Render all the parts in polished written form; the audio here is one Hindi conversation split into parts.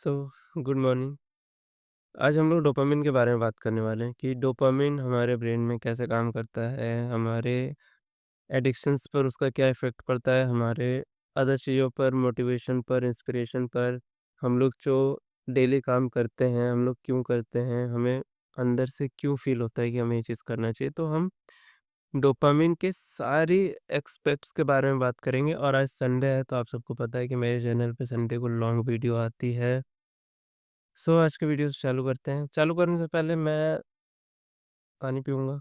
So good morning. आज हम लोग डोपामिन के बारे में बात करने वाले हैं कि डोपामिन हमारे ब्रेन में कैसे काम करता है, हमारे एडिक्शंस पर उसका क्या इफ़ेक्ट पड़ता है, हमारे अदर चीज़ों पर, मोटिवेशन पर, इंस्पिरेशन पर, हम लोग जो डेली काम करते हैं, हम लोग क्यों करते हैं, हमें अंदर से क्यों फ़ील होता है कि हमें ये चीज़ करना चाहिए। तो हम डोपामिन के सारी एस्पेक्ट्स के बारे में बात करेंगे और आज संडे है तो आप सबको पता है कि मेरे चैनल पे संडे को लॉन्ग वीडियो आती है। आज के वीडियो चालू करते हैं। चालू करने से पहले मैं पानी पीऊँगा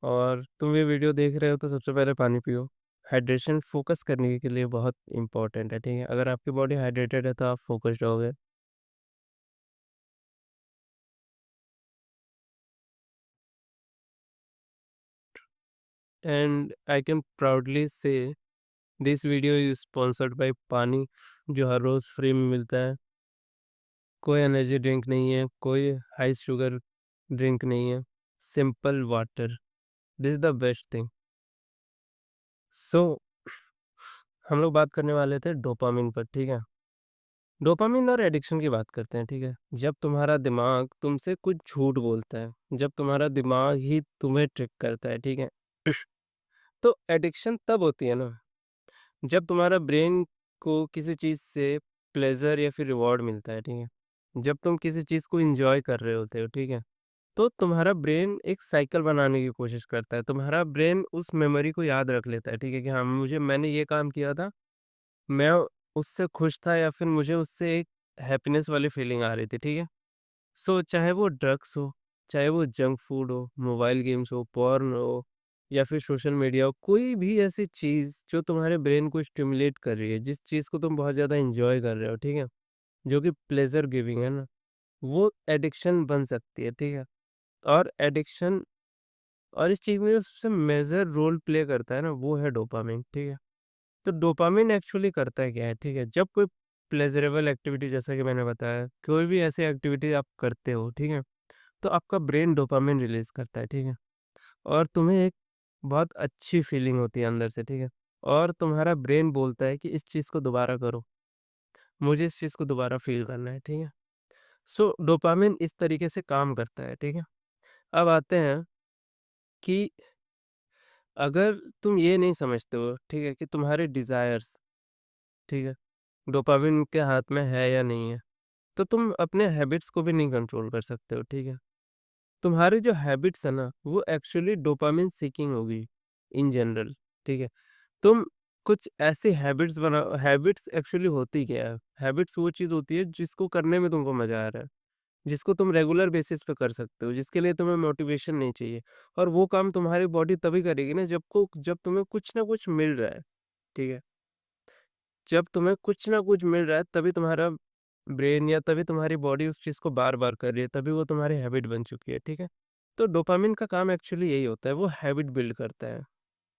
और तुम ये वीडियो देख रहे हो तो सबसे पहले पानी पियो। हाइड्रेशन फ़ोकस करने के लिए बहुत इम्पोर्टेंट है, ठीक है? अगर आपकी बॉडी हाइड्रेटेड है तो आप फ़ोकस्ड रहोगे। एंड आई कैन प्राउडली से this video is sponsored by पानी, जो हर रोज़ फ्री में मिलता है। कोई एनर्जी ड्रिंक नहीं है, कोई हाई शुगर ड्रिंक नहीं है, simple water. This is the best thing. So हम लोग बात करने वाले थे डोपामिन पर, ठीक है? डोपामिन और एडिक्शन की बात करते हैं, ठीक है? जब तुम्हारा दिमाग तुमसे कुछ झूठ बोलता है, जब तुम्हारा दिमाग ही तुम्हें ट्रिक करता है, ठीक है? तो एडिक्शन तब होती है ना, जब तुम्हारा ब्रेन को किसी चीज़ से प्लेज़र या फिर रिवॉर्ड मिलता है, ठीक है? जब तुम किसी चीज़ को एन्जॉय कर रहे होते हो, ठीक है? तो तुम्हारा ब्रेन एक साइकिल बनाने की कोशिश करता है। तुम्हारा ब्रेन उस मेमोरी को याद रख लेता है, ठीक है? कि हाँ, मैंने ये काम किया था, मैं उससे खुश था या फिर मुझे उससे एक हैप्पीनेस वाली फीलिंग आ रही थी, ठीक है? चाहे वो ड्रग्स हो, चाहे वो जंक फूड हो, मोबाइल गेम्स हो, पॉर्न हो या फिर सोशल मीडिया हो, कोई भी ऐसी चीज़ जो तुम्हारे ब्रेन को स्टिमुलेट कर रही है, जिस चीज़ को तुम बहुत ज़्यादा एन्जॉय कर रहे हो, ठीक है? जो कि प्लेज़र गिविंग है ना, वो एडिक्शन बन सकती है, ठीक है? और एडिक्शन और इस चीज़ में जो सबसे मेजर रोल प्ले करता है ना, वो है डोपामिन, ठीक है? तो डोपामिन एक्चुअली करता है क्या है, ठीक है? जब कोई प्लेज़रेबल एक्टिविटी जैसा कि मैंने बताया, कोई भी ऐसी एक्टिविटी आप करते हो, ठीक है? तो आपका ब्रेन डोपामिन रिलीज़ करता है, ठीक है? और तुम्हें एक बहुत अच्छी फीलिंग होती है अंदर से, ठीक है? और तुम्हारा ब्रेन बोलता है कि इस चीज़ को दोबारा करो, मुझे इस चीज़ को दोबारा फ़ील करना है, ठीक है? डोपामिन इस तरीके से काम करता है, ठीक है? अब आते हैं कि अगर तुम ये नहीं समझते हो, ठीक है, कि तुम्हारे डिज़ायर्स, ठीक है, डोपामिन के हाथ में है या नहीं है, तो तुम अपने हैबिट्स को भी नहीं कंट्रोल कर सकते हो, ठीक है? तुम्हारी जो हैबिट्स है ना, वो एक्चुअली डोपामिन सीकिंग होगी इन जनरल, ठीक है? तुम कुछ ऐसी हैबिट्स बनाओ। हैबिट्स एक्चुअली होती क्या है? हैबिट्स वो चीज़ होती है जिसको करने में तुमको मज़ा आ रहा है, जिसको तुम रेगुलर बेसिस पे कर सकते हो, जिसके लिए तुम्हें मोटिवेशन नहीं चाहिए और वो काम तुम्हारी बॉडी तभी करेगी ना जब तुम्हें कुछ ना कुछ मिल रहा है, ठीक है? जब तुम्हें कुछ ना कुछ मिल रहा है तभी तुम्हारा ब्रेन या तभी तुम्हारी बॉडी उस चीज़ को बार-बार कर रही है, तभी वो तुम्हारी हैबिट बन चुकी है, ठीक है? तो डोपामिन का काम एक्चुअली यही होता है, वो हैबिट बिल्ड करता है,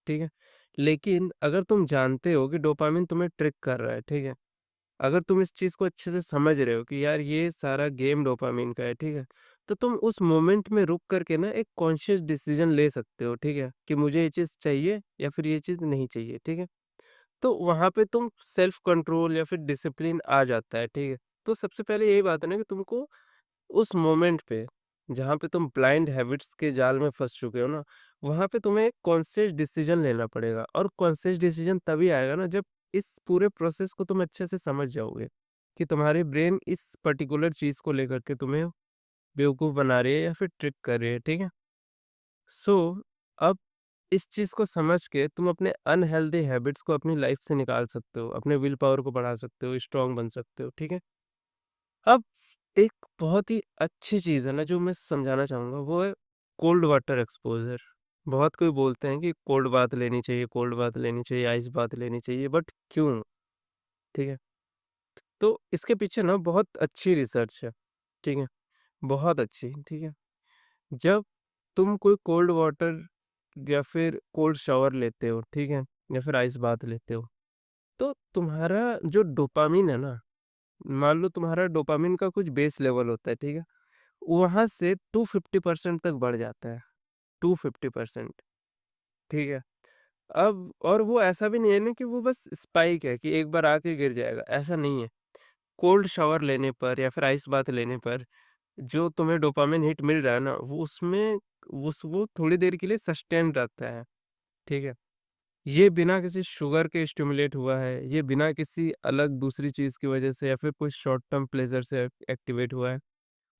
ठीक है? लेकिन अगर तुम जानते हो कि डोपामिन तुम्हें ट्रिक कर रहा है, ठीक है? अगर तुम इस चीज़ को अच्छे से समझ रहे हो कि यार ये सारा गेम डोपामिन का है, ठीक है? तो तुम उस मोमेंट में रुक कर के ना एक कॉन्शियस डिसीज़न ले सकते हो, ठीक है? कि मुझे ये चीज़ चाहिए या फिर ये चीज़ नहीं चाहिए, ठीक है? तो वहाँ पे तुम सेल्फ कंट्रोल या फिर डिसिप्लिन आ जाता है, ठीक है? तो सबसे पहले यही बात है ना कि तुमको उस मोमेंट पे, जहाँ पे तुम ब्लाइंड हैबिट्स के जाल में फँस चुके हो ना, वहाँ पे तुम्हें एक कॉन्शियस डिसीज़न लेना पड़ेगा और कॉन्शियस डिसीज़न तभी आएगा ना जब इस पूरे प्रोसेस को तुम अच्छे से समझ जाओगे, कि तुम्हारी ब्रेन इस पर्टिकुलर चीज़ को लेकर के तुम्हें बेवकूफ़ बना रही है या फिर ट्रिक कर रही है, ठीक है? सो अब इस चीज़ को समझ के तुम अपने अनहेल्दी हैबिट्स को अपनी लाइफ़ से निकाल सकते हो, अपने विल पावर को बढ़ा सकते हो, स्ट्रॉन्ग बन सकते हो, ठीक है? अब एक बहुत ही अच्छी चीज़ है ना जो मैं समझाना चाहूँगा वो है कोल्ड वाटर एक्सपोज़र। बहुत कोई बोलते हैं कि कोल्ड बाथ लेनी चाहिए, कोल्ड बाथ लेनी चाहिए, आइस बाथ लेनी चाहिए, बट क्यों? ठीक है? तो इसके पीछे ना बहुत अच्छी रिसर्च है, ठीक है? बहुत अच्छी, ठीक है? जब तुम कोई कोल्ड वाटर या फिर कोल्ड शावर लेते हो, ठीक है? या फिर आइस बाथ लेते हो, तो तुम्हारा जो डोपामाइन है ना, मान लो तुम्हारा डोपामाइन का कुछ बेस लेवल होता है, ठीक है? वहाँ से 250% तक बढ़ जाता है, 250%, ठीक है? अब और वो ऐसा भी नहीं है ना कि वो बस स्पाइक है कि एक बार आके गिर जाएगा, ऐसा नहीं है। कोल्ड शावर लेने पर या फिर आइस बाथ लेने पर जो तुम्हें डोपामाइन हिट मिल रहा है ना, वो उसमें वो थोड़ी देर के लिए सस्टेन रहता है, ठीक है? ये बिना किसी शुगर के स्टिमुलेट हुआ है, ये बिना किसी अलग दूसरी चीज़ की वजह से या फिर कोई शॉर्ट टर्म प्लेज़र से एक्टिवेट हुआ है।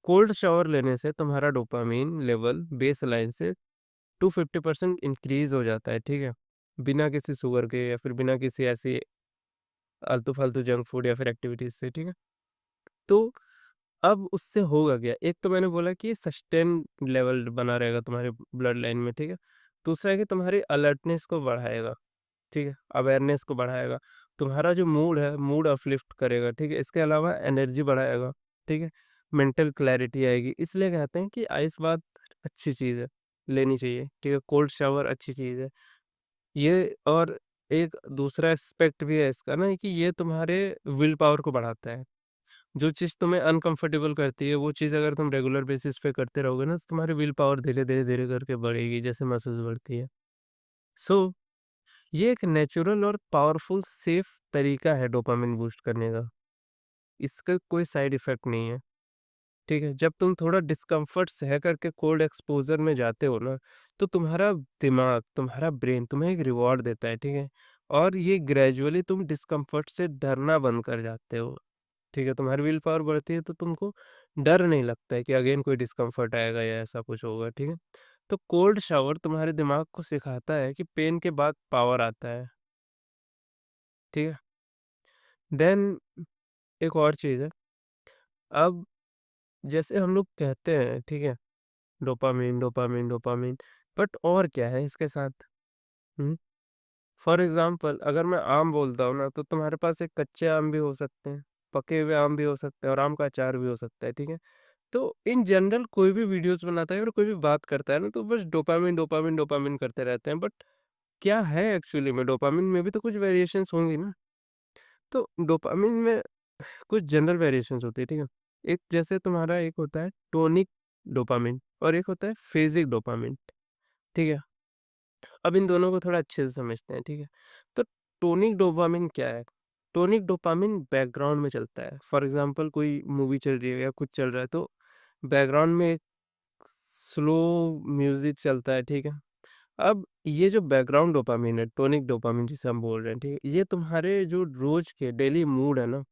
कोल्ड शावर लेने से तुम्हारा डोपामाइन लेवल बेसलाइन से 250% इंक्रीज़ हो जाता है, ठीक है? बिना किसी शुगर के या फिर बिना किसी ऐसी आलतू-फालतू जंक फूड या फिर एक्टिविटीज़ से, ठीक है? तो अब उससे होगा क्या? एक तो मैंने बोला कि सस्टेन लेवल बना रहेगा तुम्हारे ब्लड लाइन में, ठीक है? दूसरा है कि तुम्हारी अलर्टनेस को बढ़ाएगा, ठीक है? अवेयरनेस को बढ़ाएगा। तुम्हारा जो मूड है, मूड अपलिफ्ट करेगा, ठीक है? इसके अलावा एनर्जी बढ़ाएगा, ठीक है? मेंटल क्लैरिटी आएगी। इसलिए कहते हैं कि आइस बाथ अच्छी चीज़ है, लेनी चाहिए, ठीक है? कोल्ड शावर अच्छी चीज़ है। ये और एक दूसरा एस्पेक्ट भी है इसका ना कि ये तुम्हारे विल पावर को बढ़ाता है। जो चीज़ तुम्हें अनकंफर्टेबल करती है, वो चीज़ अगर तुम रेगुलर बेसिस पे करते रहोगे ना, तो तुम्हारी विल पावर धीरे-धीरे करके बढ़ेगी, जैसे मसल्स बढ़ती है। सो ये एक नेचुरल और पावरफुल सेफ तरीका है डोपामाइन बूस्ट करने का। इसका कोई साइड इफ़ेक्ट नहीं है, ठीक है? जब तुम थोड़ा डिस्कम्फर्ट सह करके कोल्ड एक्सपोज़र में जाते हो ना, तो तुम्हारा दिमाग, तुम्हारा ब्रेन तुम्हें एक रिवॉर्ड देता है, ठीक है? और ये ग्रेजुअली तुम डिस्कम्फर्ट से डरना बंद कर जाते हो। ठीक है, तुम्हारी विल पावर बढ़ती है तो तुमको डर नहीं लगता है कि अगेन कोई डिस्कम्फर्ट आएगा या ऐसा कुछ होगा, ठीक है? तो कोल्ड शावर तुम्हारे दिमाग को सिखाता है कि पेन के बाद पावर आता है, ठीक है? देन एक और चीज़ है, अब जैसे हम लोग कहते हैं, ठीक है? डोपामाइन, डोपामाइन, डोपामाइन, बट और क्या है इसके साथ? हुँ? फॉर एग्ज़ाम्पल अगर मैं आम बोलता हूँ ना, तो तुम्हारे पास एक कच्चे आम भी हो सकते हैं, पके हुए आम भी हो सकते हैं और आम का अचार भी हो सकता है, ठीक है? तो इन जनरल कोई भी वीडियोज़ बनाता है और कोई भी बात करता है ना, तो बस डोपामाइन, डोपामाइन, डोपामाइन करते रहते हैं। बट क्या है एक्चुअली में? डोपामाइन में भी तो कुछ वेरिएशंस होंगी ना? तो डोपामाइन में कुछ जनरल वेरिएशंस होती है, ठीक है? एक जैसे तुम्हारा एक होता है टोनिक डोपामाइन और एक होता है फेज़िक डोपामाइन, ठीक है? अब इन दोनों को थोड़ा अच्छे से समझते हैं, ठीक है? तो टोनिक डोपामाइन क्या है? टोनिक डोपामाइन बैकग्राउंड में चलता है। फॉर एग्ज़ाम्पल कोई मूवी चल रही है या कुछ चल रहा है, तो बैकग्राउंड में स्लो म्यूज़िक चलता है, ठीक है? अब ये जो बैकग्राउंड डोपामाइन है, टोनिक डोपामाइन जिसे हम बोल रहे हैं, ठीक है? ये तुम्हारे जो रोज़ के डेली मूड है ना,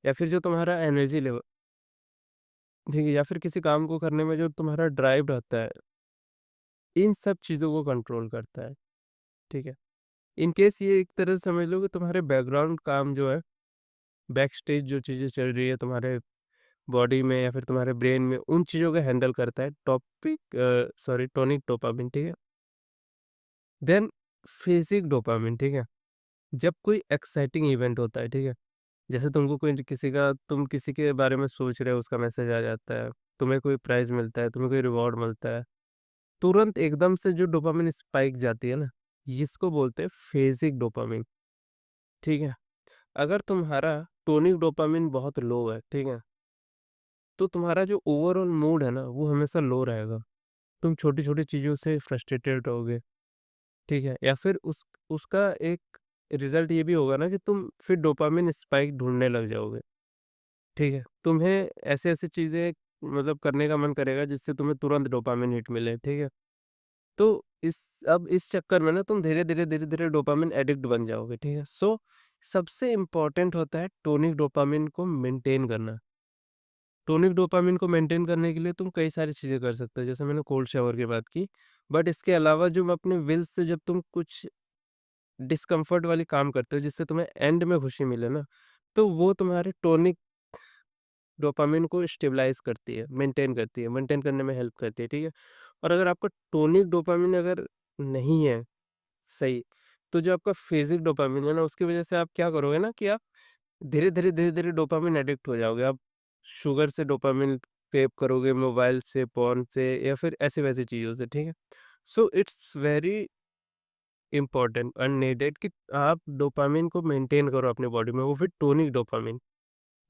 या फिर जो तुम्हारा एनर्जी लेवल, ठीक है? या फिर किसी काम को करने में जो तुम्हारा ड्राइव रहता है, इन सब चीज़ों को कंट्रोल करता है, ठीक है? इन केस ये एक तरह से समझ लो कि तुम्हारे बैकग्राउंड काम जो है, बैक स्टेज जो चीज़ें चल रही है तुम्हारे बॉडी में या फिर तुम्हारे ब्रेन में, उन चीज़ों को हैंडल करता है टोनिक डोपामाइन, ठीक है? देन फेज़िक डोपामाइन, ठीक है? जब कोई एक्साइटिंग इवेंट होता है, ठीक है? जैसे तुम किसी के बारे में सोच रहे हो, उसका मैसेज आ जाता है, तुम्हें कोई प्राइज़ मिलता है, तुम्हें कोई रिवॉर्ड मिलता है, तुरंत एकदम से जो डोपामाइन स्पाइक जाती है ना, इसको बोलते हैं फेज़िक डोपामाइन, ठीक है? अगर तुम्हारा टोनिक डोपामाइन बहुत लो है, ठीक है? तो तुम्हारा जो ओवरऑल मूड है ना, वो हमेशा लो रहेगा। तुम छोटी-छोटी चीज़ों से फ्रस्ट्रेटेड रहोगे, ठीक है? या फिर उसका एक रिज़ल्ट ये भी होगा ना कि तुम फिर डोपामाइन स्पाइक ढूँढने लग जाओगे, ठीक है? तुम्हें ऐसी-ऐसी चीज़ें मतलब करने का मन करेगा जिससे तुम्हें तुरंत डोपामाइन हिट मिले, ठीक है? तो इस चक्कर में ना तुम धीरे-धीरे डोपामाइन एडिक्ट बन जाओगे, ठीक है? सो सबसे इम्पोर्टेंट होता है टोनिक डोपामाइन को मेंटेन करना। टोनिक डोपामाइन को मेंटेन करने के लिए तुम कई सारी चीज़ें कर सकते हो, जैसे मैंने कोल्ड शावर की बात की। बट इसके अलावा जो अपने विल से जब तुम कुछ डिस्कम्फर्ट वाली काम करते हो जिससे तुम्हें एंड में खुशी मिले ना, तो वो तुम्हारे टोनिक डोपामाइन को स्टेबलाइज़ करती है, मेंटेन करने में हेल्प करती है, ठीक है? और अगर आपका टोनिक डोपामाइन अगर नहीं है सही, तो जो आपका फेज़िक डोपामाइन है ना, उसकी वज़ह से आप क्या करोगे ना कि आप धीरे-धीरे डोपामाइन एडिक्ट हो जाओगे। आप शुगर से डोपामाइन क्रेव करोगे, मोबाइल से, पोर्न से या फिर ऐसी-वैसी चीज़ों से, ठीक है? So it's very important and needed कि आप डोपामाइन को मेंटेन करो अपनी बॉडी में, वो फिर टोनिक डोपामाइन,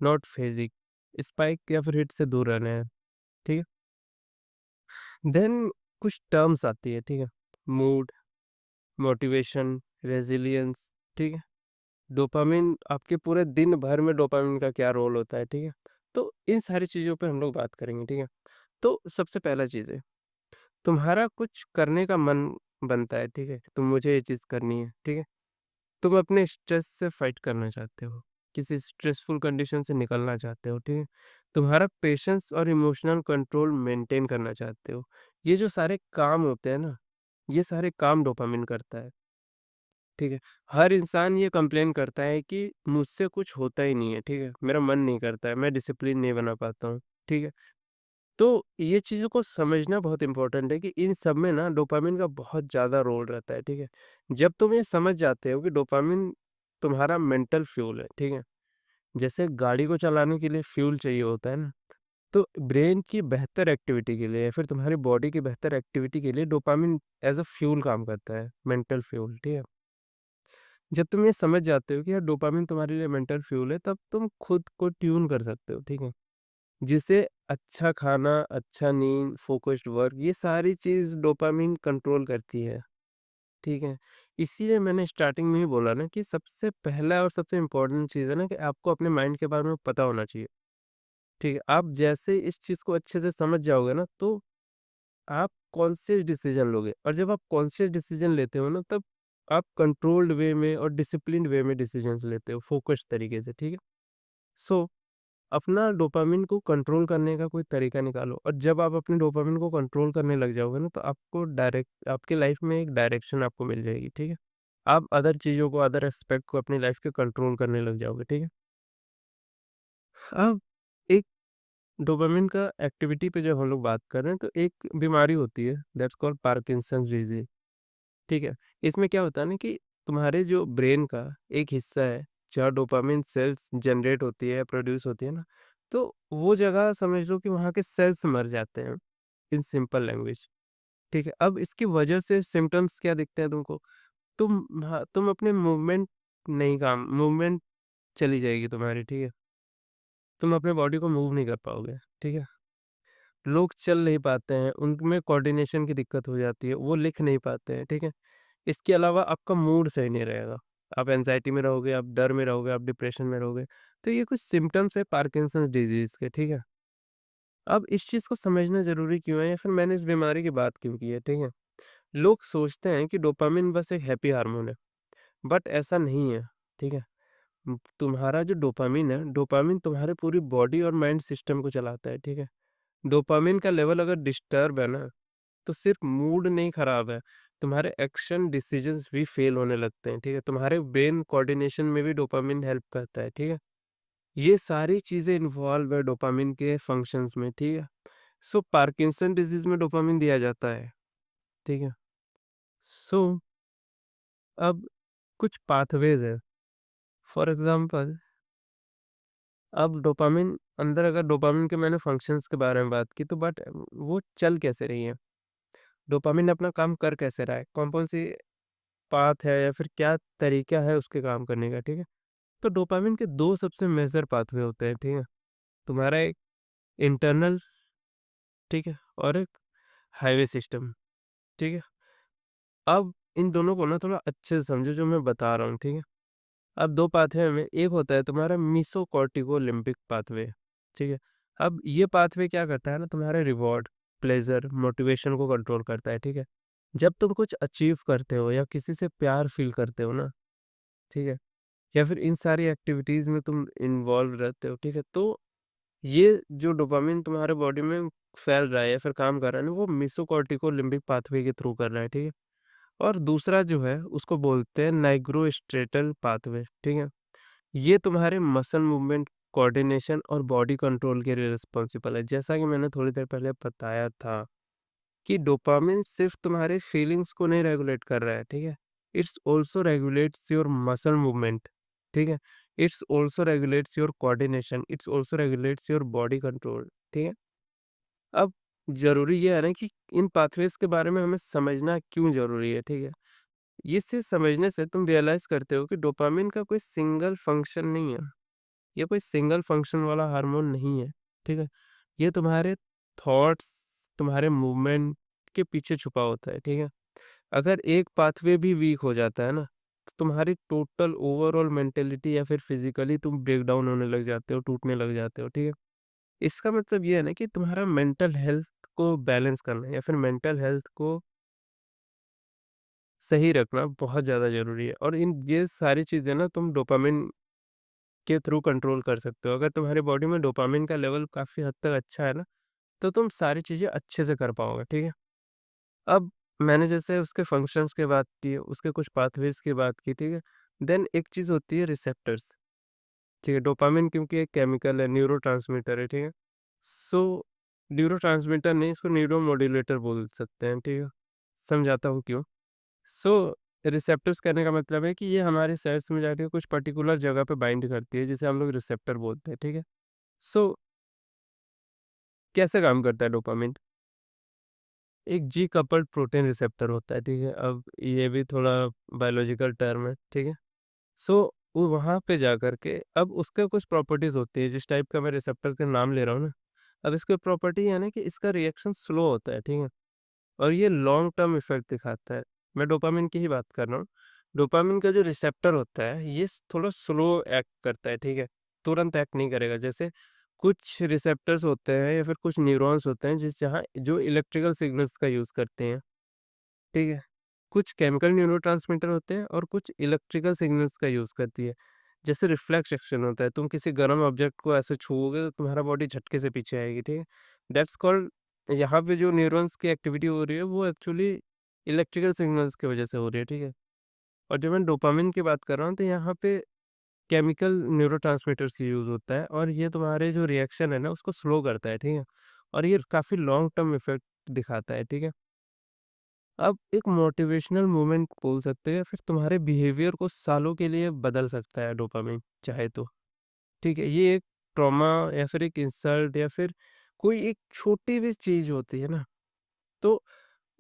नॉट फेज़िक। स्पाइक या फिर हिट से दूर रहना है, ठीक है? देन कुछ टर्म्स आती है, ठीक है? मूड, मोटिवेशन, रेज़िलियंस, ठीक है? डोपामिन आपके पूरे दिन भर में डोपामिन का क्या रोल होता है, ठीक है? तो इन सारी चीज़ों पे हम लोग बात करेंगे, ठीक है? तो सबसे पहला चीज़ है, तुम्हारा कुछ करने का मन बनता है, ठीक है? तो मुझे ये चीज़ करनी है, ठीक है? तुम अपने स्ट्रेस से फाइट करना चाहते हो, किसी स्ट्रेसफुल कंडीशन से निकलना चाहते हो, ठीक है? तुम्हारा पेशेंस और इमोशनल कंट्रोल मेंटेन करना चाहते हो। ये जो सारे काम होते हैं ना, ये सारे काम डोपामिन करता है, ठीक है? हर इंसान ये कंप्लेन करता है कि मुझसे कुछ होता ही नहीं है, ठीक है? मेरा मन नहीं करता है, मैं डिसिप्लिन नहीं बना पाता हूँ, ठीक है? तो ये चीज़ों को समझना बहुत इम्पोर्टेंट है कि इन सब में ना डोपामिन का बहुत ज़्यादा रोल रहता है, ठीक है? जब तुम ये समझ जाते हो कि डोपामिन तुम्हारा मेंटल फ्यूल है, ठीक है? जैसे गाड़ी को चलाने के लिए फ्यूल चाहिए होता है ना, तो ब्रेन की बेहतर एक्टिविटी के लिए या फिर तुम्हारी बॉडी की बेहतर एक्टिविटी के लिए डोपामिन एज़ अ फ्यूल काम करता है, मेंटल फ्यूल, ठीक है? जब तुम ये समझ जाते हो कि यार डोपामिन तुम्हारे लिए मेंटल फ्यूल है, तब तुम खुद को ट्यून कर सकते हो, ठीक है? जिसे अच्छा खाना, अच्छा नींद, फ़ोकस्ड वर्क ये सारी चीज़ डोपामाइन कंट्रोल करती है, ठीक है? इसीलिए मैंने स्टार्टिंग में ही बोला ना कि सबसे पहला और सबसे इम्पोर्टेंट चीज़ है ना कि आपको अपने माइंड के बारे में पता होना चाहिए, ठीक है? आप जैसे इस चीज़ को अच्छे से समझ जाओगे ना तो आप कॉन्शियस डिसीज़न लोगे और जब आप कॉन्शियस डिसीज़न लेते हो ना तब आप कंट्रोल्ड वे में और डिसिप्लिन्ड वे में डिसीज़न्स लेते हो, फ़ोकस्ड तरीके से, ठीक है? सो अपना डोपामिन को कंट्रोल करने का कोई तरीका निकालो और जब आप अपने डोपामिन को कंट्रोल करने लग जाओगे ना तो आपको डायरेक्ट आपकी लाइफ में एक डायरेक्शन आपको मिल जाएगी, ठीक है? आप अदर चीज़ों को, अदर एस्पेक्ट को अपनी लाइफ के कंट्रोल करने लग जाओगे, ठीक है? अब एक डोपामिन का एक्टिविटी पे जब हम लोग बात कर रहे हैं तो एक बीमारी होती है दैट्स कॉल्ड पार्किंसंस डिजीज़, ठीक है? इसमें क्या होता है ना कि तुम्हारे जो ब्रेन का एक हिस्सा है, जहाँ डोपामिन सेल्स जनरेट होती है, प्रोड्यूस होती है ना, तो वो जगह समझ लो कि वहाँ के सेल्स मर जाते हैं, इन सिंपल लैंग्वेज, ठीक है? अब इसकी वजह से सिम्पटम्स क्या दिखते हैं तुमको? तुम अपने मूवमेंट चली जाएगी तुम्हारी, ठीक है? तुम अपने बॉडी को मूव नहीं कर पाओगे, ठीक है? लोग चल नहीं पाते हैं, उनमें कोऑर्डिनेशन की दिक्कत हो जाती है, वो लिख नहीं पाते हैं, ठीक है? इसके अलावा आपका मूड सही नहीं रहेगा। आप एंग्ज़ायटी में रहोगे, आप डर में रहोगे, आप डिप्रेशन में रहोगे। तो ये कुछ सिम्पटम्स है पार्किंसंस डिज़ीज़ के, ठीक है? अब इस चीज़ को समझना ज़रूरी क्यों है या फिर मैंने इस बीमारी की बात क्यों की है, ठीक है? लोग सोचते हैं कि डोपामाइन बस एक हैप्पी हार्मोन है, बट ऐसा नहीं है, ठीक है? तुम्हारा जो डोपामाइन तुम्हारे पूरी बॉडी और माइंड सिस्टम को चलाता है, ठीक है? डोपामाइन का लेवल अगर डिस्टर्ब है ना तो सिर्फ मूड नहीं खराब है, तुम्हारे एक्शन डिसीजंस भी फेल होने लगते हैं, ठीक है? तुम्हारे ब्रेन कोऑर्डिनेशन में भी डोपामिन हेल्प करता है, ठीक है? ये सारी चीज़ें इन्वॉल्व है डोपामिन के फंक्शंस में, ठीक है? सो पार्किंसन डिजीज़ में डोपामिन दिया जाता है, ठीक है? सो अब कुछ पाथवेज़ है, फॉर एग्ज़ाम्पल अब डोपामिन अंदर अगर डोपामिन के मैंने फंक्शंस के बारे में बात की तो बट वो चल कैसे रही है? डोपामिन अपना काम कर कैसे रहा है? कौन-कौन सी पाथ है या फिर क्या तरीका है उसके काम करने का, ठीक है? तो डोपामिन के 2 सबसे मेजर पाथवे होते हैं, ठीक है? तुम्हारा एक इंटरनल, ठीक है? और एक हाईवे सिस्टम, ठीक है? अब इन दोनों को ना थोड़ा अच्छे से समझो जो मैं बता रहा हूँ, ठीक है? अब 2 पाथवे में एक होता है तुम्हारा मेसोकॉर्टिको लिम्बिक पाथवे, ठीक है? अब ये पाथवे क्या करता है ना तुम्हारे रिवॉर्ड, प्लेज़र, मोटिवेशन को कंट्रोल करता है, ठीक है? जब तुम कुछ अचीव करते हो या किसी से प्यार फ़ील करते हो ना, ठीक है? या फिर इन सारी एक्टिविटीज़ में तुम इन्वॉल्व रहते हो, ठीक है? तो ये जो डोपामाइन तुम्हारे बॉडी में फैल रहा है या फिर काम कर रहा है ना, वो मेसोकॉर्टिको लिम्बिक पाथवे के थ्रू कर रहा है, ठीक है? और दूसरा जो है उसको बोलते हैं नाइग्रोस्ट्रेटल पाथवे, ठीक है? ये तुम्हारे मसल मूवमेंट, कोऑर्डिनेशन और बॉडी कंट्रोल के लिए रिस्पॉन्सिबल है। जैसा कि मैंने थोड़ी देर पहले बताया था कि डोपामिन सिर्फ तुम्हारे फीलिंग्स को नहीं रेगुलेट कर रहा है, ठीक है? It's also regulates your muscle movement, ठीक है? It's also regulates your coordination, it's also regulates your body control, ठीक है? अब ज़रूरी ये है ना कि इन पाथवेज़ के बारे में हमें समझना क्यों ज़रूरी है, ठीक है? इसे समझने से तुम रियलाइज़ करते हो कि डोपामिन का कोई सिंगल फंक्शन नहीं है। ये कोई सिंगल फंक्शन वाला हार्मोन नहीं है, ठीक है? ये तुम्हारे थॉट्स, तुम्हारे मूवमेंट के पीछे छुपा होता है, ठीक है? अगर एक पाथवे भी वीक हो जाता है ना, तो तुम्हारी टोटल ओवरऑल मेंटालिटी या फिर फिज़िकली तुम ब्रेक डाउन होने लग जाते हो, टूटने लग जाते हो, ठीक है? इसका मतलब ये है ना कि तुम्हारा मेंटल हेल्थ को बैलेंस करना या फिर मेंटल हेल्थ को सही रखना बहुत ज़्यादा ज़रूरी है और इन ये सारी चीज़ें ना तुम डोपामाइन के थ्रू कंट्रोल कर सकते हो। अगर तुम्हारी बॉडी में डोपामाइन का लेवल काफ़ी हद तक अच्छा है ना, तो तुम सारी चीज़ें अच्छे से कर पाओगे, ठीक है? अब मैंने जैसे उसके फंक्शंस की बात की, उसके कुछ पाथवेज़ की बात की, ठीक है? देन एक चीज़ होती है रिसेप्टर्स, ठीक है? डोपामाइन क्योंकि एक केमिकल है, न्यूरोट्रांसमीटर है, ठीक है? सो न्यूरोट्रांसमीटर नहीं, इसको न्यूरोमॉड्यूलेटर बोल सकते हैं, ठीक है? समझाता हूँ क्यों। सो रिसेप्टर्स कहने का मतलब है कि ये हमारे सेल्स में जाके कुछ पर्टिकुलर जगह पे बाइंड करती है, जिसे हम लोग रिसेप्टर बोलते हैं, ठीक है? सो कैसे काम करता है डोपामाइन? एक जी कपल्ड प्रोटीन रिसेप्टर होता है, ठीक है? अब ये भी थोड़ा बायोलॉजिकल टर्म है, ठीक है? सो वो वहाँ पे जाकर के अब उसके कुछ प्रॉपर्टीज़ होती है, जिस टाइप का मैं रिसेप्टर का नाम ले रहा हूँ ना, अब इसकी प्रॉपर्टी है ना कि इसका रिएक्शन स्लो होता है, ठीक है? और ये लॉन्ग टर्म इफ़ेक्ट दिखाता है। मैं डोपामाइन की ही बात कर रहा हूँ। डोपामाइन का जो रिसेप्टर होता है, ये थोड़ा स्लो एक्ट करता है, ठीक है? तुरंत एक्ट नहीं करेगा। जैसे कुछ रिसेप्टर्स होते हैं या फिर कुछ न्यूरॉन्स होते हैं जहाँ जो इलेक्ट्रिकल सिग्नल्स का यूज़ करते हैं, ठीक है? कुछ केमिकल न्यूरोट्रांसमीटर होते हैं और कुछ इलेक्ट्रिकल सिग्नल्स का यूज़ करती है। जैसे रिफ्लेक्स एक्शन होता है, तुम किसी गर्म ऑब्जेक्ट को ऐसे छुओगे तो तुम्हारा बॉडी झटके से पीछे आएगी, ठीक है? दैट्स कॉल्ड यहाँ पे जो न्यूरॉन्स की एक्टिविटी हो रही है वो एक्चुअली इलेक्ट्रिकल सिग्नल्स की वजह से हो रही है, ठीक है? और जब मैं डोपामाइन की बात कर रहा हूँ तो यहाँ पे केमिकल न्यूरोट्रांसमीटर्स की यूज़ होता है और ये तुम्हारे जो रिएक्शन है ना उसको स्लो करता है, ठीक है? और ये काफ़ी लॉन्ग टर्म इफ़ेक्ट दिखाता है, ठीक है? अब एक मोटिवेशनल मोमेंट बोल सकते हैं या फिर तुम्हारे बिहेवियर को सालों के लिए बदल सकता है डोपामाइन चाहे तो, ठीक है? ये एक ट्रॉमा या फिर एक इंसल्ट या फिर कोई एक छोटी भी चीज़ होती है ना, तो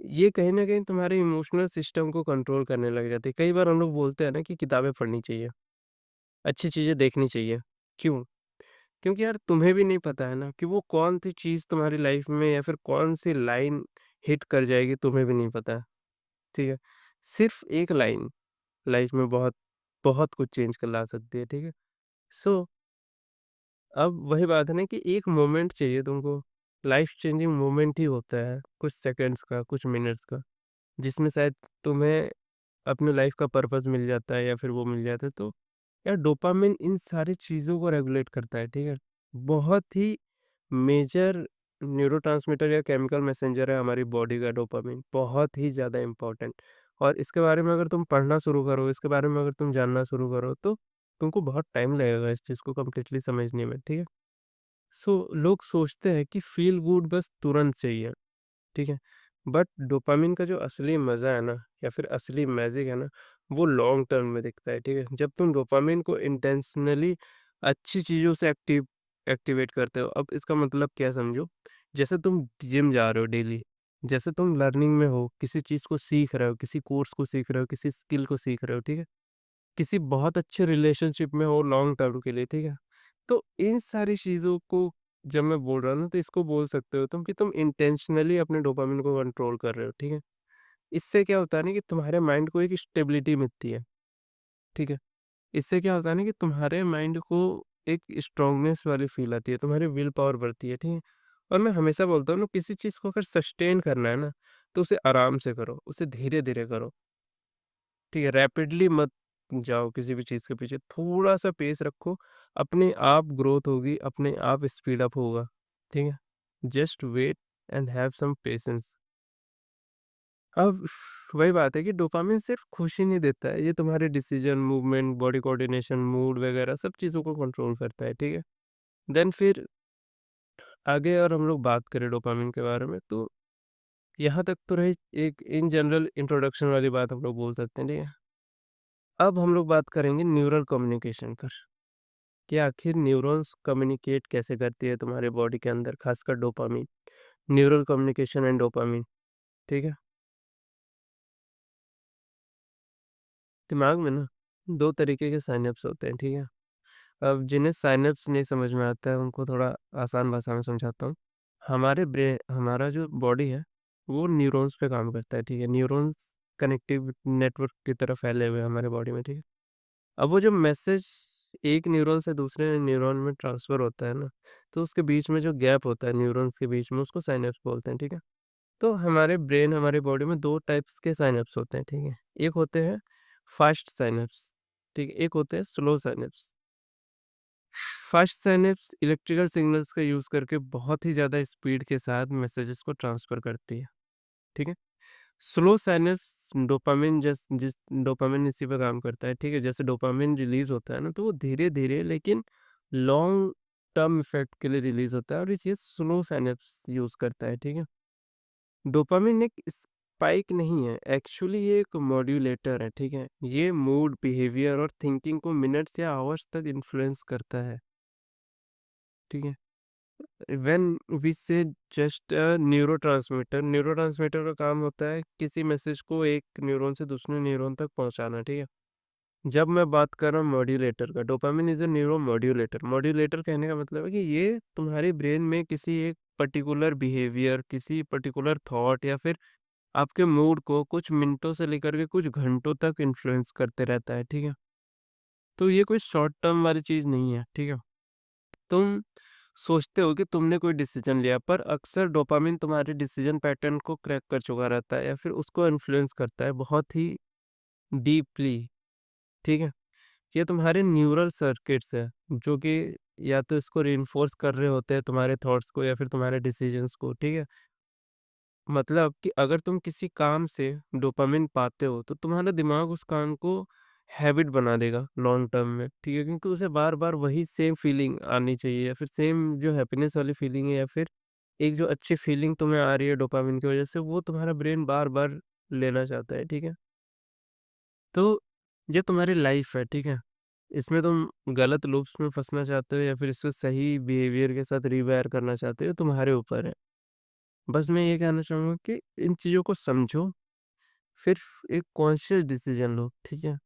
ये कहीं न कहीं तुम्हारे इमोशनल सिस्टम को कंट्रोल करने लग जाती है। कई बार हम लोग बोलते हैं ना कि किताबें पढ़नी चाहिए, अच्छी चीज़ें देखनी चाहिए। क्यों? क्योंकि यार तुम्हें भी नहीं पता है ना कि वो कौन-सी चीज़ तुम्हारी लाइफ़ में या फिर कौन-सी लाइन हिट कर जाएगी तुम्हें भी नहीं पता है, ठीक है? सिर्फ़ एक लाइन लाइफ में बहुत, बहुत कुछ चेंज कर ला सकती है, ठीक है? सो अब वही बात है ना कि एक मोमेंट चाहिए तुमको, लाइफ चेंजिंग मोमेंट ही होता है, कुछ सेकंड्स का, कुछ मिनट्स का, जिसमें शायद तुम्हें अपनी लाइफ का पर्पस मिल जाता है या फिर वो मिल जाता है। तो यार डोपामाइन इन सारी चीज़ों को रेगुलेट करता है, ठीक है? बहुत ही मेजर न्यूरोट्रांसमीटर या केमिकल मैसेंजर है हमारी बॉडी का डोपामाइन, बहुत ही ज़्यादा इम्पोर्टेंट। और इसके बारे में अगर तुम पढ़ना शुरू करो, इसके बारे में अगर तुम जानना शुरू करो, तो तुमको बहुत टाइम लगेगा इस चीज़ को कंप्लीटली समझने में, ठीक है? सो लोग सोचते हैं कि फ़ील गुड बस तुरंत चाहिए, ठीक है? बट डोपामाइन का जो असली मज़ा है ना या फिर असली मैजिक है ना, वो लॉन्ग टर्म में दिखता है, ठीक है? जब तुम डोपामाइन को इंटेंशनली अच्छी चीज़ों से एक्टिवेट करते हो। अब इसका मतलब क्या समझो, जैसे तुम जिम जा रहे हो डेली, जैसे तुम लर्निंग में हो, किसी चीज़ को सीख रहे हो, किसी कोर्स को सीख रहे हो, किसी स्किल को सीख रहे हो, ठीक है? किसी बहुत अच्छे रिलेशनशिप में हो लॉन्ग टर्म के लिए, ठीक है? तो इन सारी चीज़ों को जब मैं बोल रहा हूँ ना, तो इसको बोल सकते हो तुम कि तुम इंटेंशनली अपने डोपामाइन को कंट्रोल कर रहे हो, ठीक है? इससे क्या होता है ना कि तुम्हारे माइंड को एक स्टेबिलिटी मिलती है, ठीक है? इससे क्या होता है ना कि तुम्हारे माइंड को एक स्ट्रॉन्गनेस वाली फ़ील आती है, तुम्हारी विल पावर बढ़ती है, ठीक है? और मैं हमेशा बोलता हूँ ना किसी चीज़ को अगर सस्टेन करना है ना, तो उसे आराम से करो, उसे धीरे-धीरे करो, ठीक है? रैपिडली मत जाओ किसी भी चीज़ के पीछे, थोड़ा-सा पेस रखो, अपने आप ग्रोथ होगी, अपने आप स्पीड अप होगा, ठीक है? Just wait and have some patience. अब वही बात है कि डोपामाइन सिर्फ़ खुशी नहीं देता है, ये तुम्हारे decision, movement, body coordination, mood वगैरह सब चीज़ों को कंट्रोल करता है, ठीक है? देन फिर आगे और हम लोग बात करें डोपामाइन के बारे में तो यहाँ तक तो रही एक इन जनरल इंट्रोडक्शन वाली बात हम लोग बोल सकते हैं, ठीक है? अब हम लोग बात करेंगे न्यूरल कम्युनिकेशन पर, कि आखिर न्यूरॉन्स कम्युनिकेट कैसे करती है तुम्हारे बॉडी के अंदर, खासकर dopamine, neural communication and dopamine, ठीक है? दिमाग में ना 2 तरीके के साइनैप्स होते हैं, ठीक है? अब जिन्हें साइनैप्स नहीं समझ में आता है उनको थोड़ा आसान भाषा में समझाता हूँ। हमारा जो बॉडी है वो न्यूरॉन्स पे काम करता है, ठीक है? न्यूरॉन्स कनेक्टिव नेटवर्क की तरह फैले हुए हैं हमारे बॉडी में, ठीक है। अब वो जब मैसेज एक न्यूरॉन से दूसरे न्यूरॉन में ट्रांसफ़र होता है ना, तो उसके बीच में जो गैप होता है न्यूरॉन्स के बीच में, उसको साइनैप्स बोलते हैं, ठीक है। तो हमारे ब्रेन, हमारे बॉडी में 2 टाइप्स के साइनैप्स होते हैं, ठीक है। एक होते हैं फ़ास्ट साइनैप्स, ठीक है, एक होते हैं slow synapse. Fast synapse electrical signals का यूज़ करके बहुत ही ज़्यादा स्पीड के साथ मैसेजेस को ट्रांसफ़र करती है, ठीक है। स्लो साइनैप्स डोपामिन जिस डोपामिन इसी पे काम करता है, ठीक है। जैसे डोपामिन रिलीज़ होता है ना, तो वो धीरे-धीरे लेकिन लॉन्ग टर्म इफ़ेक्ट के लिए रिलीज़ होता है और ये स्लो साइनैप्स यूज़ करता है, ठीक है। डोपामिन एक स्पाइक नहीं है, एक्चुअली ये एक मॉड्यूलेटर है, ठीक है। ये मूड, बिहेवियर और थिंकिंग को मिनट्स या आवर्स तक इन्फ्लुएंस करता है, ठीक है। व्हेन वी से जस्ट न्यूरोट्रांसमीटर का काम होता है किसी मैसेज को एक न्यूरॉन से दूसरे न्यूरॉन तक पहुंचाना, ठीक है। जब मैं बात कर रहा हूँ मॉड्यूलेटर का, dopamine is a neuro modulator. Modulator कहने का मतलब है कि ये तुम्हारे ब्रेन में किसी एक पर्टिकुलर बिहेवियर, किसी पर्टिकुलर थॉट या फिर आपके मूड को कुछ मिनटों से लेकर के कुछ घंटों तक इन्फ्लुएंस करते रहता है, ठीक है। तो ये कोई शॉर्ट टर्म वाली चीज़ नहीं है, ठीक है। तुम सोचते हो कि तुमने कोई डिसीजन लिया, पर अक्सर डोपामिन तुम्हारे डिसीजन पैटर्न को क्रैक कर चुका रहता है या फिर उसको इन्फ्लुएंस करता है बहुत ही डीपली, ठीक है। ये तुम्हारे न्यूरल सर्किट्स है जो कि या तो इसको रीइंफोर्स कर रहे होते हैं तुम्हारे थॉट्स को या फिर तुम्हारे डिसीजंस को, ठीक है। मतलब कि अगर तुम किसी काम से डोपामिन पाते हो तो तुम्हारा दिमाग उस काम को हैबिट बना देगा लॉन्ग टर्म में, ठीक है, क्योंकि उसे बार बार वही सेम फीलिंग आनी चाहिए या फिर सेम जो हैप्पीनेस वाली फीलिंग है या फिर एक जो अच्छी फीलिंग तुम्हें आ रही है डोपामिन की वजह से, वो तुम्हारा ब्रेन बार बार लेना चाहता है, ठीक है। तो ये तुम्हारी लाइफ है, ठीक है। इसमें तुम गलत लूप्स में फंसना चाहते हो या फिर इसको सही बिहेवियर के साथ रिवायर करना चाहते हो, तुम्हारे ऊपर है। बस मैं ये कहना चाहूँगा कि इन चीज़ों को समझो, फिर एक कॉन्शियस डिसीजन लो, ठीक है?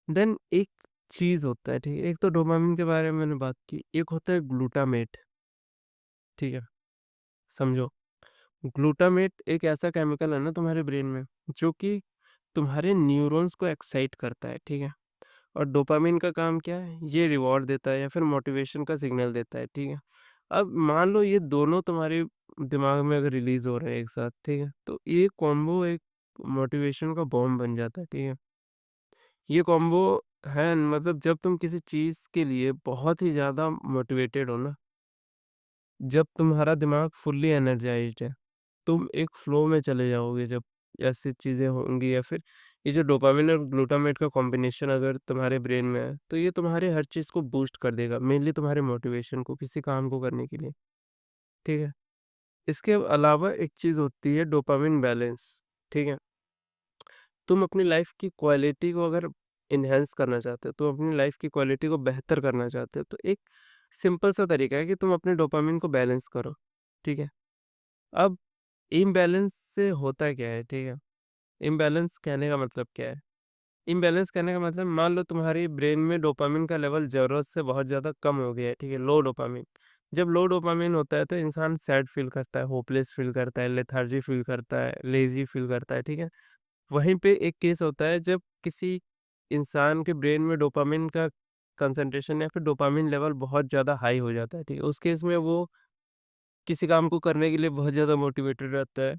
देन एक चीज़ होता है, ठीक है? एक तो डोपामाइन के बारे में मैंने बात की, एक होता है ग्लूटामेट, ठीक है? समझो, ग्लूटामेट एक ऐसा केमिकल है ना तुम्हारे ब्रेन में, जो कि तुम्हारे न्यूरॉन्स को एक्साइट करता है, ठीक है? और डोपामाइन का काम क्या है? ये रिवॉर्ड देता है या फिर मोटिवेशन का सिग्नल देता है, ठीक है? अब मान लो ये दोनों तुम्हारे दिमाग में अगर रिलीज़ हो रहे हैं एक साथ, ठीक है? तो ये कॉम्बो एक मोटिवेशन का बॉम्ब बन जाता है, ठीक है? ये कॉम्बो है मतलब जब तुम किसी चीज़ के लिए बहुत ही ज़्यादा मोटिवेटेड हो ना, जब तुम्हारा दिमाग फुल्ली एनर्जाइज़्ड है, तुम एक फ्लो में चले जाओगे जब ऐसी चीज़ें होंगी या फिर ये जो डोपामाइन और ग्लूटामेट का कॉम्बिनेशन अगर तुम्हारे ब्रेन में है, तो ये तुम्हारे हर चीज़ को बूस्ट कर देगा, मेनली तुम्हारे मोटिवेशन को किसी काम को करने के लिए, ठीक है? इसके अलावा एक चीज़ होती है डोपामाइन बैलेंस, ठीक है? तुम अपनी लाइफ़ की क्वालिटी को अगर एनहांस करना चाहते हो, तुम अपनी लाइफ़ की क्वालिटी को बेहतर करना चाहते हो, तो एक सिंपल सा तरीका है कि तुम अपने डोपामाइन को बैलेंस करो, ठीक है? अब इम्बैलेंस से होता क्या है, ठीक है? इम्बैलेंस कहने का मतलब क्या है? इम्बैलेंस कहने का मतलब मान लो तुम्हारी ब्रेन में डोपामिन का लेवल ज़रूरत से बहुत ज़्यादा कम हो गया है, ठीक है? लो डोपामिन। जब लो डोपामिन होता है तो इंसान सैड फ़ील करता है, होपलेस फ़ील करता है, लेथार्जी फ़ील करता है, लेज़ी फ़ील करता है, ठीक है? वहीं पे एक केस होता है जब किसी इंसान के ब्रेन में डोपामिन का कंसंट्रेशन या फिर डोपामिन लेवल बहुत ज़्यादा हाई हो जाता है, ठीक है? उस केस में वो किसी काम को करने के लिए बहुत ज़्यादा मोटिवेटेड रहता है,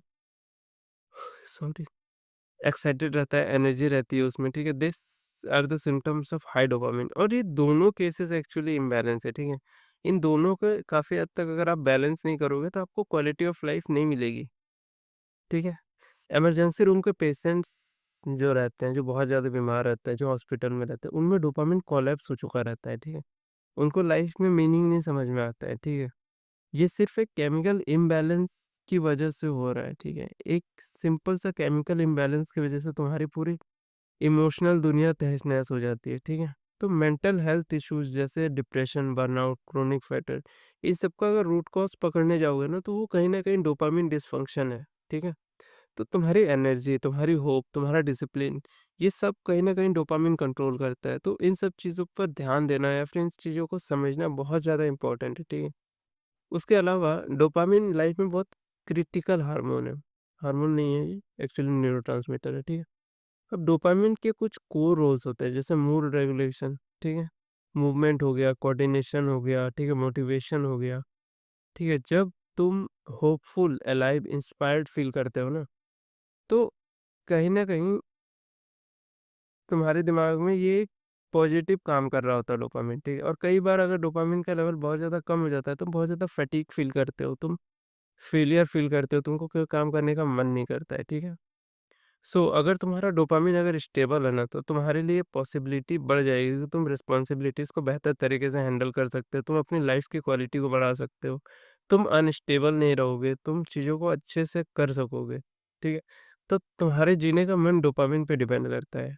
सॉरी, एक्साइटेड रहता है, एनर्जी रहती है उसमें, ठीक है? This are the symptoms of high dopamine और ये दोनों केसेस एक्चुअली इम्बैलेंस है, ठीक है? इन दोनों को काफ़ी हद तक अगर आप बैलेंस नहीं करोगे तो आपको क्वालिटी ऑफ लाइफ नहीं मिलेगी, ठीक है? इमरजेंसी रूम के पेशेंट्स जो रहते हैं, जो बहुत ज़्यादा बीमार रहते हैं, जो हॉस्पिटल में रहते हैं, उनमें डोपामाइन कोलैप्स हो चुका रहता है, ठीक है? उनको लाइफ में मीनिंग नहीं समझ में आता है, ठीक है? ये सिर्फ़ एक केमिकल इम्बैलेंस की वजह से हो रहा है, ठीक है? एक सिंपल सा केमिकल इम्बैलेंस की वजह से तुम्हारी पूरी इमोशनल दुनिया तहस-नहस हो जाती है, ठीक है? तो मेंटल हेल्थ इश्यूज़ जैसे डिप्रेशन, बर्नआउट, क्रोनिक फैटिग इन सब का अगर रूट कॉज़ पकड़ने जाओगे ना, तो वो कहीं न कहीं डोपामाइन डिसफंक्शन है, ठीक है? तो तुम्हारी एनर्जी, तुम्हारी होप, तुम्हारा डिसिप्लिन ये सब कहीं न कहीं डोपामाइन कंट्रोल करता है। तो इन सब चीज़ों पर ध्यान देना या फिर इन चीज़ों को समझना बहुत ज़्यादा इम्पोर्टेंट है, ठीक है? उसके अलावा डोपामाइन लाइफ में बहुत क्रिटिकल हार्मोन है। हार्मोन नहीं है ये, एक्चुअली न्यूरोट्रांसमीटर है, ठीक है। अब डोपामिन के कुछ कोर रोल्स होते हैं, जैसे मूड रेगुलेशन, ठीक है, मूवमेंट हो गया, कोऑर्डिनेशन हो गया, ठीक है, मोटिवेशन हो गया, ठीक है। जब तुम होपफुल, अलाइव, इंस्पायर्ड फील करते हो ना, तो कहीं न कहीं तुम्हारे दिमाग में ये एक पॉजिटिव काम कर रहा होता है डोपामिन, ठीक है। और कई बार अगर डोपामिन का लेवल बहुत ज़्यादा कम हो जाता है, तुम बहुत ज़्यादा फटीग फील करते हो, तुम फेलियर फील करते हो, तुमको कोई काम करने का मन नहीं करता है, ठीक है। अगर तुम्हारा डोपामिन अगर स्टेबल है ना, तो तुम्हारे लिए पॉसिबिलिटी बढ़ जाएगी कि तुम रिस्पॉन्सिबिलिटीज़ को बेहतर तरीके से हैंडल कर सकते हो, तुम अपनी लाइफ की क्वालिटी को बढ़ा सकते हो, तुम अनस्टेबल नहीं रहोगे, तुम चीज़ों को अच्छे से कर सकोगे, ठीक है। तो तुम्हारे जीने का मन डोपामिन पे डिपेंड करता है,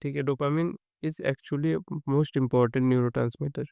ठीक है। Dopamine is actually most important neurotransmitter.